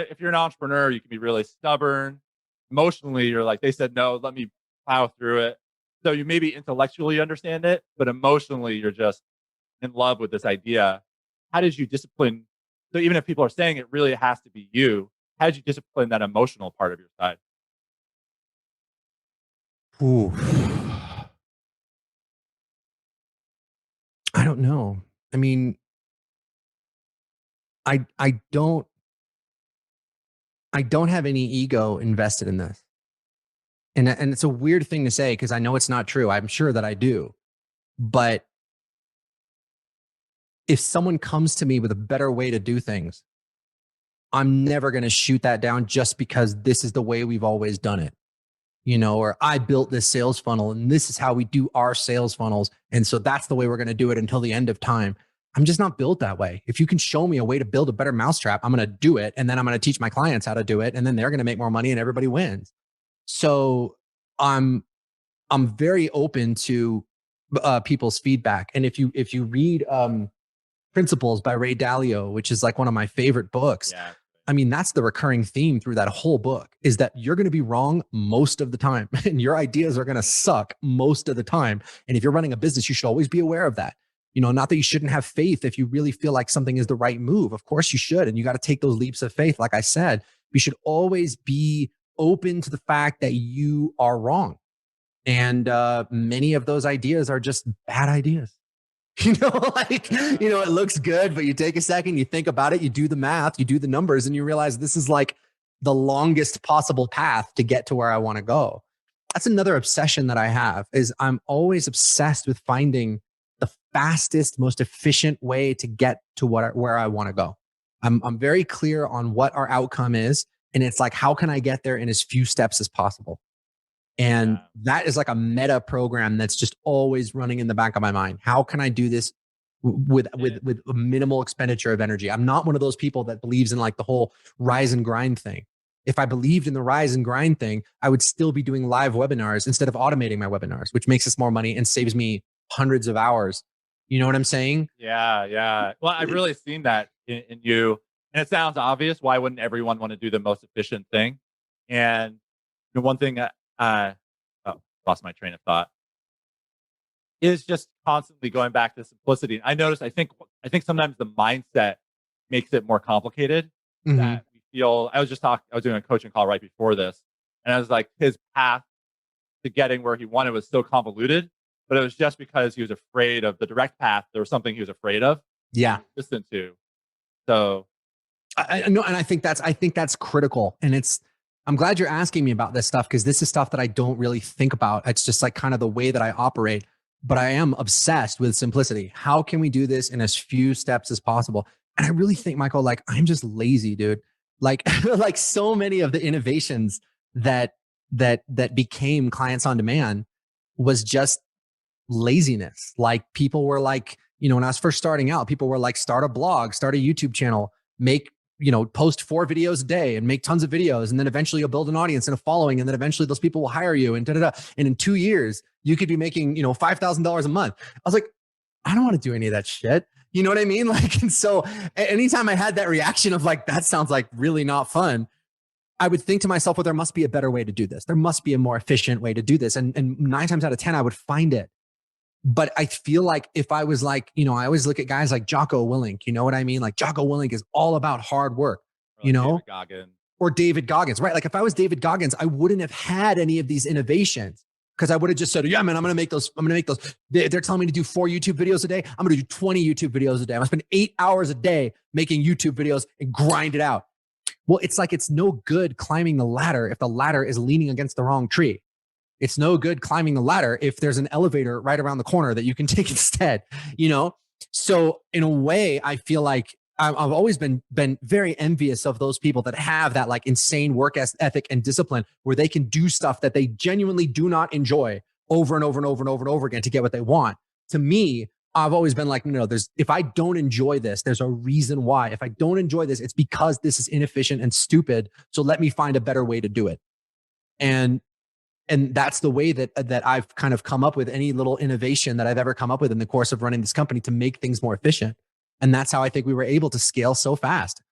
If you're an entrepreneur, you can be really stubborn. Emotionally, you're like, they said no, let me plow through it. So you maybe intellectually understand it, but emotionally, you're just in love with this idea. How did you discipline? So even if people are saying it really has to be you, how did you discipline that emotional part of your side? Ooh. I don't know. I mean, I don't have any ego invested in this. And it's a weird thing to say because I know it's not true. I'm sure that I do. But if someone comes to me with a better way to do things, I'm never going to shoot that down just because this is the way we've always done it. Or I built this sales funnel and this is how we do our sales funnels. And so that's the way we're going to do it until the end of time. I'm just not built that way. If you can show me a way to build a better mousetrap, I'm going to do it. And then I'm going to teach my clients how to do it. And then they're going to make more money and everybody wins. So I'm very open to people's feedback. And if you read Principles by Ray Dalio, which is like one of my favorite books, Yeah. I mean, that's the recurring theme through that whole book is that you're going to be wrong most of the time and your ideas are going to suck most of the time. And if you're running a business, you should always be aware of that. Not that you shouldn't have faith if you really feel like something is the right move. Of course you should. And you got to take those leaps of faith. Like I said, we should always be open to the fact that you are wrong. And many of those ideas are just bad ideas. It looks good, but you take a second, you think about it, you do the math, you do the numbers, and you realize this is like the longest possible path to get to where I want to go. That's another obsession that I have is I'm always obsessed with finding the fastest, most efficient way to get to where I want to go. I'm very clear on what our outcome is. And it's like, how can I get there in as few steps as possible? And that is like a meta program that's just always running in the back of my mind. How can I do this with a minimal expenditure of energy? I'm not one of those people that believes in like the whole rise and grind thing. If I believed in the rise and grind thing, I would still be doing live webinars instead of automating my webinars, which makes us more money and saves me hundreds of hours. You know what I'm saying? Yeah, yeah. Well, I've really seen that in you. And it sounds obvious. Why wouldn't everyone want to do the most efficient thing? And one thing that lost my train of thought is just constantly going back to simplicity. I noticed, I think sometimes the mindset makes it more complicated. Mm-hmm. That we feel, I was doing a coaching call right before this. And I was like, his path to getting where he wanted was so convoluted, but it was just because he was afraid of the direct path. There was something he was afraid of. Yeah. Resistant to. So I know. And I think that's critical. And I'm glad you're asking me about this stuff because this is stuff that I don't really think about. It's just like kind of the way that I operate, but I am obsessed with simplicity. How can we do this in as few steps as possible? And I really think, Michael, like I'm just lazy, dude. Like, like so many of the innovations that became clients on demand was just laziness. Like people were like, when I was first starting out, people were like, start a blog, start a YouTube channel, post 4 videos a day and make tons of videos. And then eventually you'll build an audience and a following. And then eventually those people will hire you and da-da-da. And in 2 years, you could be making, $5,000 a month. I was like, I don't want to do any of that shit. You know what I mean? Like, and so anytime I had that reaction of like, that sounds like really not fun, I would think to myself, well, there must be a better way to do this. There must be a more efficient way to do this. And 9 times out of 10, I would find it. But I feel like if I was like, I always look at guys like Jocko Willink, you know what I mean? Like Jocko Willink is all about hard work, David Goggins. Or David Goggins, right? Like if I was David Goggins, I wouldn't have had any of these innovations because I would have just said, yeah, man, I'm going to make those. They're telling me to do 4 YouTube videos a day. I'm going to do 20 YouTube videos a day. I'm going to spend 8 hours a day making YouTube videos and grind it out. Well, it's like, it's no good climbing the ladder if the ladder is leaning against the wrong tree. It's no good climbing the ladder if there's an elevator right around the corner that you can take instead, So in a way, I feel like I've always been very envious of those people that have that like insane work ethic and discipline where they can do stuff that they genuinely do not enjoy over and over and over and over and over again to get what they want. To me, I've always been like, no, if I don't enjoy this, there's a reason why. If I don't enjoy this, it's because this is inefficient and stupid. So let me find a better way to do it. And that's the way that I've kind of come up with any little innovation that I've ever come up with in the course of running this company to make things more efficient. And that's how I think we were able to scale so fast,